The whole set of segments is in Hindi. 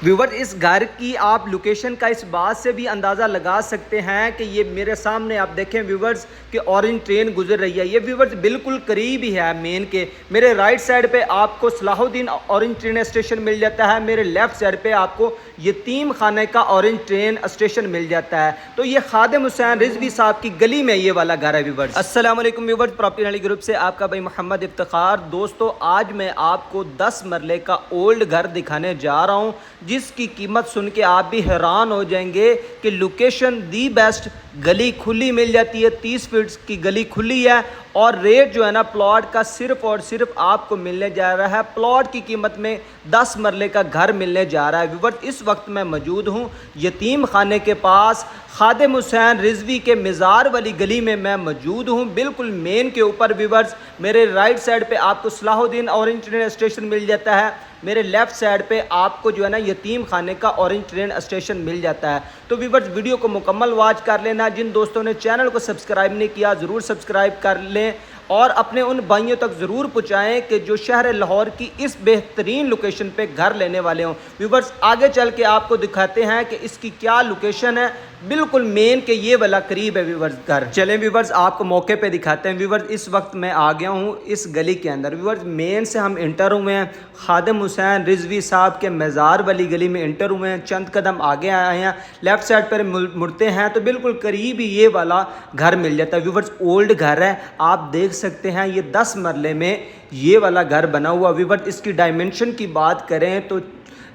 व्यूवर्स, इस घर की आप लोकेशन का इस बात से भी अंदाज़ा लगा सकते हैं कि ये मेरे सामने आप देखें व्यूवर्स कि ऑरेंज ट्रेन गुजर रही है। ये व्यूवर्स बिल्कुल करीब ही है मेन के। मेरे राइट साइड पे आपको सलाहुद्दीन ऑरेंज ट्रेन स्टेशन मिल जाता है, मेरे लेफ्ट साइड पे आपको यतीम खाने का ऑरेंज ट्रेन स्टेशन मिल जाता है। तो ये खादिम हुसैन रिजवी साहब की गली में ये वाला घर है व्यूवर्स। अस्सलाम वालेकुम व्यूवर्स, प्रॉपर्टी नाली ग्रुप से आपका भाई मोहम्मद इफ्तिखार। दोस्तों, आज मैं आपको 10 मरले का ओल्ड घर दिखाने जा रहा हूँ जिसकी कीमत सुन के आप भी हैरान हो जाएंगे कि लोकेशन दी बेस्ट, गली खुली मिल जाती है, 30 फीट की गली खुली है और रेट जो है ना प्लॉट का सिर्फ और सिर्फ आपको मिलने जा रहा है प्लॉट की कीमत में 10 मरले का घर मिलने जा रहा है व्यूवर्स। इस वक्त मैं मौजूद हूँ यतीम खाने के पास, खादिम हुसैन रिजवी के मज़ार वाली गली में मैं मौजूद हूँ, बिल्कुल मेन के ऊपर व्यूवर्स। मेरे राइट साइड पे आपको सलाहुद्दीन ऑरेंज ट्रेन स्टेशन मिल जाता है, मेरे लेफ्ट साइड पे आपको जो है ना यतीम खाने का ऑरेंज ट्रेन स्टेशन मिल जाता है। तो व्यूवर्स, वीडियो को मुकम्मल वॉच कर लेना। जिन दोस्तों ने चैनल को सब्सक्राइब नहीं किया ज़रूर सब्सक्राइब कर लें और अपने उन भाइयों तक ज़रूर पहुँचाएँ कि जो शहर लाहौर की इस बेहतरीन लोकेशन पे घर लेने वाले हों। व्यूवर्स, आगे चल के आपको दिखाते हैं कि इसकी क्या लोकेशन है, बिल्कुल मेन के ये वाला करीब है व्यूवर्स घर। चलें व्यूवर्स, आपको मौके पे दिखाते हैं। व्यूवर्स, इस वक्त मैं आ गया हूँ इस गली के अंदर। व्यूवर्स, मेन से हम इंटर हुए हैं, खादिम हुसैन रिजवी साहब के मज़ार वाली गली में इंटर हुए हैं। चंद कदम आगे आए हैं, लेफ्ट साइड पर मुड़ते हैं तो बिल्कुल करीब ही ये वाला घर मिल जाता है। व्यूवर्स, ओल्ड घर है, आप देख सकते हैं ये 10 मरले में ये वाला घर बना हुआ। व्यूवर्स, इसकी डायमेंशन की बात करें तो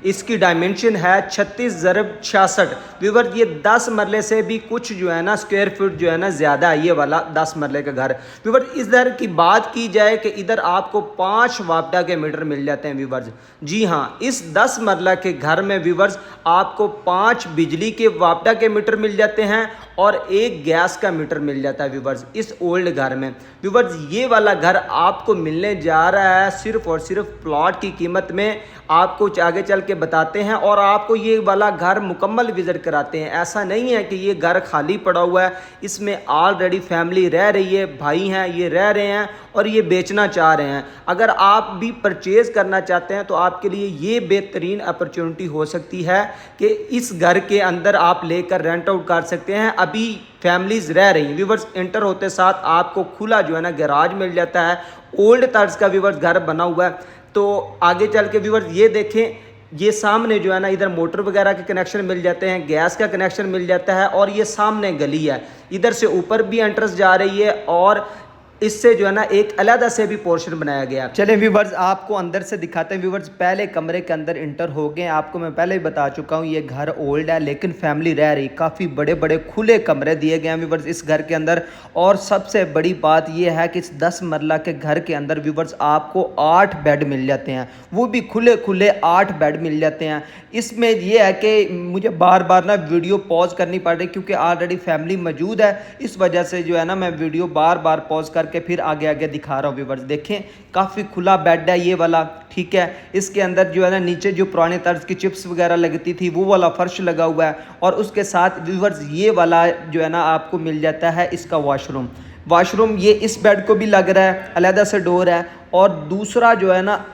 इसकी डायमेंशन है 36x66। व्यूवर्स, ये 10 मरले से भी कुछ जो है ना स्क्वायर फीट जो है ना ज़्यादा है ये वाला 10 मरले का घर। व्यूवर्स, इधर की बात की जाए कि इधर आपको 5 वापडा के मीटर मिल जाते हैं व्यूवर्स। जी हाँ, इस 10 मरला के घर में व्यूवर्स आपको 5 बिजली के वापडा के मीटर मिल जाते हैं और 1 गैस का मीटर मिल जाता है व्यूवर्स इस ओल्ड घर में। व्यूवर्स, ये वाला घर आपको मिलने जा रहा है सिर्फ और सिर्फ प्लॉट की कीमत में। आपको आगे चल के बताते हैं और आपको ये वाला घर मुकम्मल विजिट कराते हैं। ऐसा नहीं है कि ये घर खाली पड़ा हुआ है, इसमें ऑलरेडी फैमिली रह रही है, भाई हैं ये रह रहे हैं और ये बेचना चाह रहे हैं। अगर आप भी परचेज़ करना चाहते हैं तो आपके लिए ये बेहतरीन अपॉर्चुनिटी हो सकती है कि इस घर के अंदर आप लेकर रेंट आउट कर सकते हैं। अभी फैमिलीज़ रह रही हैं। व्यूवर्स, इंटर होते साथ आपको खुला जो है ना गैराज मिल जाता है, ओल्ड तर्ज का व्यूवर्स घर बना हुआ है। तो आगे चल के व्यूवर्स ये देखें, ये सामने जो है ना इधर मोटर वगैरह के कनेक्शन मिल जाते हैं, गैस का कनेक्शन मिल जाता है और ये सामने गली है, इधर से ऊपर भी एंट्रेंस जा रही है और इससे जो है ना एक अलग से भी पोर्शन बनाया गया। चलें व्यूवर्स, आपको अंदर से दिखाते हैं। व्यूवर्स, पहले कमरे के अंदर इंटर हो गए। आपको मैं पहले ही बता चुका हूँ ये घर ओल्ड है लेकिन फैमिली रह रही, काफ़ी बड़े बड़े खुले कमरे दिए गए हैं व्यूवर्स इस घर के अंदर। और सबसे बड़ी बात यह है कि इस 10 मरला के घर के अंदर व्यूवर्स आपको 8 बेड मिल जाते हैं, वो भी खुले खुले 8 बेड मिल जाते हैं। इसमें यह है कि मुझे बार बार ना वीडियो पॉज करनी पड़ रही क्योंकि ऑलरेडी फैमिली मौजूद है, इस वजह से जो है ना मैं वीडियो बार बार पॉज करके फिर आगे आगे दिखा रहा हूँ। व्यूवर्स देखें, काफ़ी खुला बेड है ये वाला, ठीक है। इसके अंदर जो है ना नीचे जो पुराने तर्ज की चिप्स वगैरह लगती थी वो वाला फर्श लगा हुआ है और उसके साथ व्यूवर्स ये वाला जो है ना आपको मिल जाता है इसका वॉशरूम ये इस बेड को भी लग रहा है, अलग से डोर है। और दूसरा जो है ना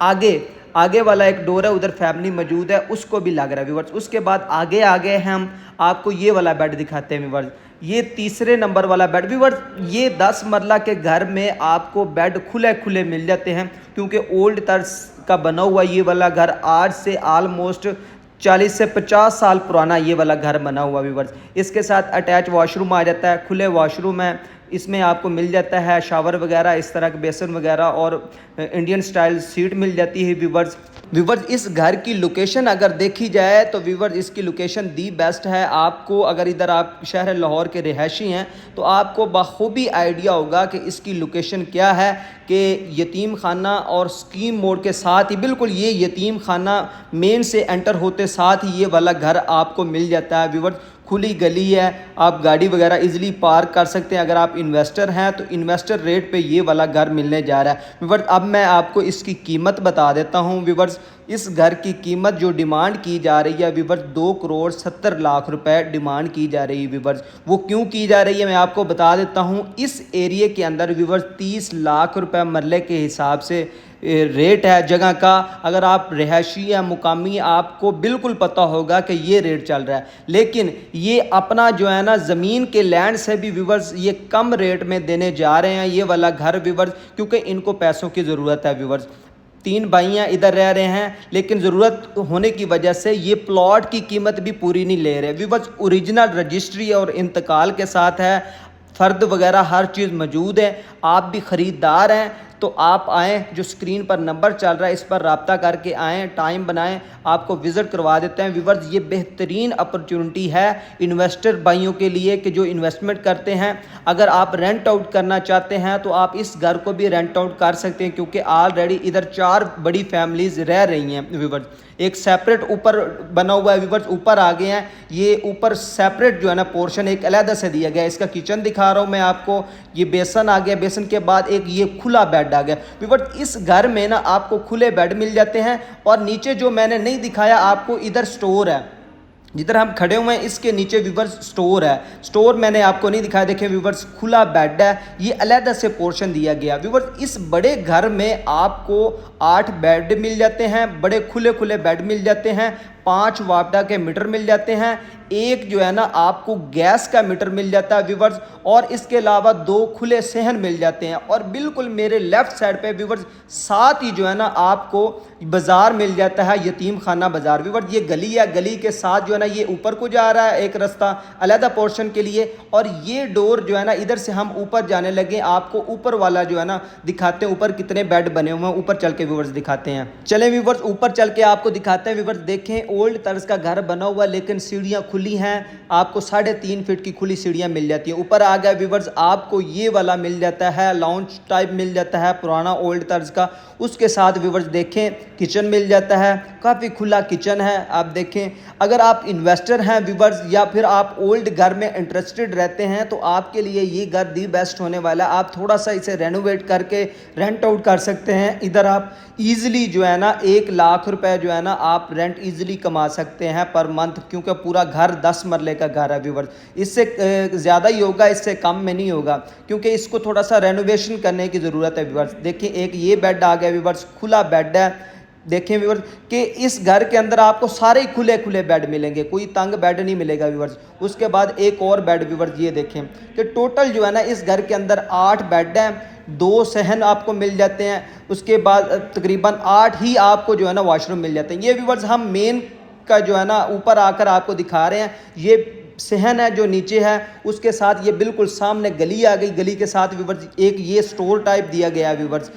आगे वाला एक डोर है, उधर फैमिली मौजूद है, उसको भी लग रहा है व्यूवर्स। उसके बाद आगे हम आपको ये वाला बेड दिखाते हैं व्यूवर्स, ये तीसरे नंबर वाला बेड। व्यूवर्स, ये 10 मरला के घर में आपको बेड खुले मिल जाते हैं क्योंकि ओल्ड तर्ज का बना हुआ ये वाला घर आज से ऑलमोस्ट 40 से 50 साल पुराना ये वाला घर बना हुआ व्यूवर्स। इसके साथ अटैच वॉशरूम आ जाता है, खुले वॉशरूम है, इसमें आपको मिल जाता है शावर वगैरह, इस तरह के बेसन वगैरह और इंडियन स्टाइल सीट मिल जाती है व्यूवर्स। इस घर की लोकेशन अगर देखी जाए तो व्यूवर्स इसकी लोकेशन दी बेस्ट है। आपको अगर इधर आप शहर लाहौर के रिहायशी हैं तो आपको बखूबी आइडिया होगा कि इसकी लोकेशन क्या है कि यतीम खाना और स्कीम मोड़ के साथ ही बिल्कुल ये यतीम खाना मेन से एंटर होते साथ ही ये वाला घर आपको मिल जाता है व्यूवर्स। खुली गली है, आप गाड़ी वगैरह इजीली पार्क कर सकते हैं। अगर आप इन्वेस्टर हैं तो इन्वेस्टर रेट पे ये वाला घर मिलने जा रहा है व्यूवर्स। अब मैं आपको इसकी कीमत बता देता हूँ व्यूवर्स। इस घर की कीमत जो डिमांड की जा रही है व्यूवर्स 2,70,00,000 रुपए डिमांड की जा रही है व्यूवर्स। वो क्यों की जा रही है मैं आपको बता देता हूँ। इस एरिया के अंदर व्यूवर्स 30 लाख रुपए मरले के हिसाब से रेट है जगह का, अगर आप रिहायशी या मुकामी आपको बिल्कुल पता होगा कि ये रेट चल रहा है। लेकिन ये अपना जो है ना ज़मीन के लैंड से भी व्यूवर्स ये कम रेट में देने जा रहे हैं ये वाला घर व्यूवर्स, क्योंकि इनको पैसों की ज़रूरत है व्यूवर्स। 3 भाइयाँ इधर रह रहे हैं, लेकिन ज़रूरत होने की वजह से ये प्लॉट की कीमत भी पूरी नहीं ले रहे व्यूवर्स। ओरिजिनल रजिस्ट्री और इंतकाल के साथ है, फ़र्द वगैरह हर चीज़ मौजूद है। आप भी ख़रीदार हैं तो आप आएँ, जो स्क्रीन पर नंबर चल रहा है इस पर रब्ता करके आएँ, टाइम बनाएं, आपको विज़िट करवा देते हैं व्यूवर्स। ये बेहतरीन अपॉर्चुनिटी है इन्वेस्टर भाइयों के लिए कि जो इन्वेस्टमेंट करते हैं। अगर आप रेंट आउट करना चाहते हैं तो आप इस घर को भी रेंट आउट कर सकते हैं, क्योंकि ऑलरेडी इधर 4 बड़ी फैमिलीज़ रह रही हैं व्यूवर्स। एक सेपरेट ऊपर बना हुआ है व्यूवर्स, ऊपर आ गए हैं, ये ऊपर सेपरेट जो है ना पोर्शन एक अलहदा से दिया गया है। इसका किचन दिखा रहा हूँ मैं आपको, ये बेसन आ गया, बेसन के बाद एक ये खुला बेड आ गया व्यूवर्स। इस घर में ना आपको खुले बेड मिल जाते हैं, और नीचे जो मैंने नहीं दिखाया आपको, इधर स्टोर है, जिधर हम खड़े हुए हैं इसके नीचे व्यूवर्स स्टोर है। स्टोर मैंने आपको नहीं दिखाया, देखें व्यूवर्स खुला बेड है, ये अलहदा से पोर्शन दिया गया व्यूवर्स। इस बड़े घर में आपको 8 बेड मिल जाते हैं, बड़े खुले खुले बेड मिल जाते हैं, 5 वापडा के मीटर मिल जाते हैं, एक जो है ना आपको गैस का मीटर मिल जाता है व्यूवर्स, और इसके अलावा 2 खुले सहन मिल जाते हैं। और बिल्कुल मेरे लेफ्ट साइड पे व्यूवर्स साथ ही जो है ना आपको बाज़ार मिल जाता है, यतीम खाना बाज़ार व्यूवर्स। ये गली है, गली के साथ जो है ना ये ऊपर को जा रहा है एक रास्ता अलहदा पोर्शन के लिए, और ये डोर जो है ना इधर से हम ऊपर जाने लगे, आपको ऊपर वाला जो है ना दिखाते हैं, ऊपर कितने बेड बने हुए हैं, ऊपर चल के व्यूवर्स दिखाते हैं। चलें व्यूवर्स ऊपर चल के आपको दिखाते हैं व्यूवर्स। देखें ओल्ड तर्ज का घर बना हुआ, लेकिन सीढ़ियाँ खुली हैं, आपको 3.5 फीट की खुली सीढ़ियाँ मिल जाती हैं। ऊपर आ गया व्यूवर्स, आपको ये वाला मिल जाता है, लाउंज टाइप मिल जाता है पुराना ओल्ड तर्ज का। उसके साथ व्यूवर्स देखें किचन मिल जाता है, काफ़ी खुला किचन है। आप देखें, अगर आप इन्वेस्टर हैं व्यूवर्स, या फिर आप ओल्ड घर में इंटरेस्टेड रहते हैं, तो आपके लिए ये घर दी बेस्ट होने वाला है। आप थोड़ा सा इसे रेनोवेट करके रेंट आउट कर सकते हैं। इधर आप ईजिली जो है ना 1 लाख रुपए जो है ना आप रेंट ईजिली कमा सकते हैं पर मंथ, क्योंकि पूरा घर 10 मरले का घर है व्यूवर्स। इससे ज़्यादा ही होगा, इससे कम में नहीं होगा, क्योंकि इसको थोड़ा सा रेनोवेशन करने की ज़रूरत है व्यूवर्स। देखिए एक ये बेड आ गया व्यूवर्स, खुला बेड है। देखें व्यूवर्स कि इस घर के अंदर आपको सारे खुले खुले बेड मिलेंगे, कोई तंग बेड नहीं मिलेगा व्यूवर्स। उसके बाद एक और बेड व्यूवर्स, ये देखें कि टोटल जो है ना इस घर के अंदर 8 बेड हैं, 2 सहन आपको मिल जाते हैं। उसके बाद तकरीबन 8 ही आपको जो है ना वॉशरूम मिल जाते हैं। ये व्यूवर्स हम मेन का जो है ना ऊपर आकर आपको दिखा रहे हैं, ये सहन है जो नीचे है, उसके साथ ये बिल्कुल सामने गली आ गई, गली के साथ व्यूवर्स एक ये स्टोर टाइप दिया गया है व्यूवर्स।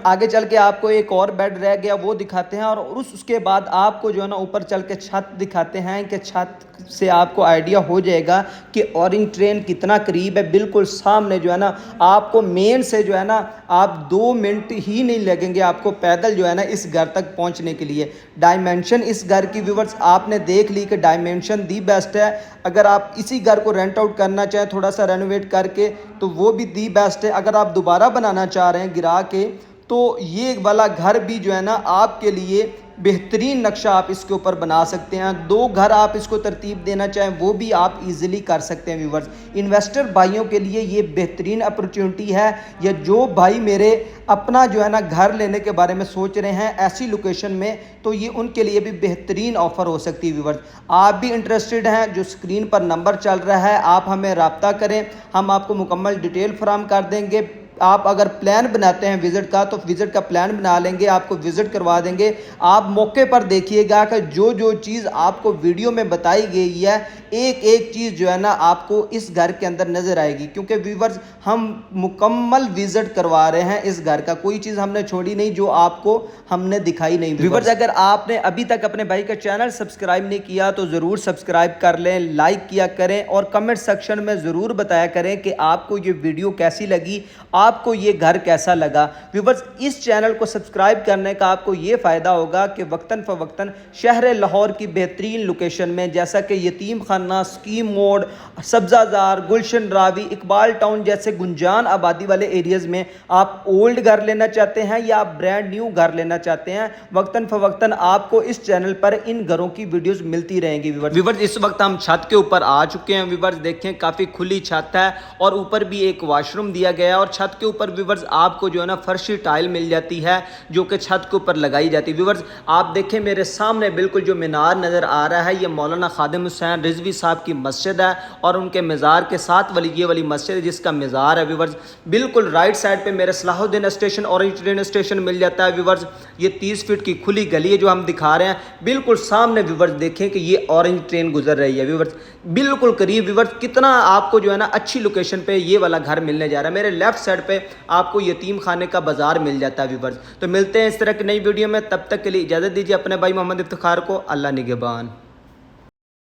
आगे चल के आपको एक और बेड रह गया वो दिखाते हैं, और उसके बाद आपको जो है ना ऊपर चल के छत दिखाते हैं कि छत से आपको आइडिया हो जाएगा कि ऑरेंज ट्रेन कितना करीब है। बिल्कुल सामने जो है ना आपको मेन से जो है ना आप 2 मिनट ही नहीं लगेंगे आपको पैदल जो है ना इस घर तक पहुंचने के लिए। डायमेंशन इस घर की व्यूवर्स आपने देख ली कि डायमेंशन दी बेस्ट है। अगर आप इसी घर को रेंट आउट करना चाहें थोड़ा सा रेनोवेट करके तो वो भी दी बेस्ट है। अगर आप दोबारा बनाना चाह रहे हैं गिरा के, तो ये वाला घर भी जो है ना आपके लिए बेहतरीन नक्शा आप इसके ऊपर बना सकते हैं। 2 घर आप इसको तरतीब देना चाहें वो भी आप इजीली कर सकते हैं व्यूवर्स। इन्वेस्टर भाइयों के लिए ये बेहतरीन अपॉर्चुनिटी है, या जो भाई मेरे अपना जो है ना घर लेने के बारे में सोच रहे हैं ऐसी लोकेशन में, तो ये उनके लिए भी बेहतरीन ऑफर हो सकती है व्यूवर्स। आप भी इंटरेस्टेड हैं, जो स्क्रीन पर नंबर चल रहा है आप हमें रब्ता करें, हम आपको मुकम्मल डिटेल फराहम कर देंगे। आप अगर प्लान बनाते हैं विज़िट का तो विज़िट का प्लान बना लेंगे, आपको विज़िट करवा देंगे। आप मौके पर देखिएगा कि जो जो चीज़ आपको वीडियो में बताई गई है एक एक चीज़ जो है ना आपको इस घर के अंदर नज़र आएगी, क्योंकि व्यूवर्स हम मुकम्मल विज़िट करवा रहे हैं इस घर का, कोई चीज़ हमने छोड़ी नहीं जो आपको हमने दिखाई नहीं। व्यूवर्स अगर आपने अभी तक अपने भाई का चैनल सब्सक्राइब नहीं किया तो ज़रूर सब्सक्राइब कर लें, लाइक किया करें, और कमेंट सेक्शन में ज़रूर बताया करें कि आपको ये वीडियो कैसी लगी, आपको ये घर कैसा लगा। व्यूवर्स इस चैनल को सब्सक्राइब करने का आपको ये फ़ायदा होगा कि वक्तन फ़वक्तन शहर लाहौर की बेहतरीन लोकेशन में, जैसा कि यतीम खाना, स्कीम मोड, सब्ज़ाज़ार, गुलशन रावी, इकबाल टाउन जैसे गुंजान आबादी वाले एरियाज़ में आप ओल्ड घर लेना चाहते हैं या आप ब्रांड न्यू घर लेना चाहते हैं, वक्तन फ़वक्तन आपको इस चैनल पर इन घरों की वीडियोज़ मिलती रहेंगी। व्यूवर्स इस वक्त हम छत के ऊपर आ चुके हैं। व्यूवर्स देखें काफ़ी खुली छत है और ऊपर भी एक वॉशरूम दिया गया है, और छत के ऊपर व्यूवर्स आपको जो है ना फर्शी टाइल मिल जाती है जो कि छत के ऊपर लगाई जाती है। व्यूवर्स आप देखें मेरे सामने बिल्कुल जो मीनार नज़र आ रहा है, ये मौलाना खादिम हुसैन रिजवी साहब की मस्जिद है और उनके मज़ार के साथ वाली ये वाली मस्जिद है जिसका मज़ार है। व्यूवर्स बिल्कुल राइट साइड पे मेरे Salahuddin station, orange train station मिल जाता है। व्यूवर्स ये 30 फीट की खुली गली है जो हम दिखा रहे हैं, बिल्कुल सामने व्यूवर्स देखें कि ये ऑरेंज ट्रेन गुजर रही है। व्यूवर्स बिल्कुल करीब, व्यूवर्स कितना आपको जो है ना अच्छी लोकेशन पे ये वाला घर मिलने जा रहा है। मेरे लेफ्ट साइड पे आपको यतीम खाने का बाजार मिल जाता है। व्यूवर्स तो मिलते हैं इस तरह की नई वीडियो में, तब तक के लिए इजाज़त दीजिए अपने भाई मोहम्मद इफ्तिखार को। अल्लाह निगहबान।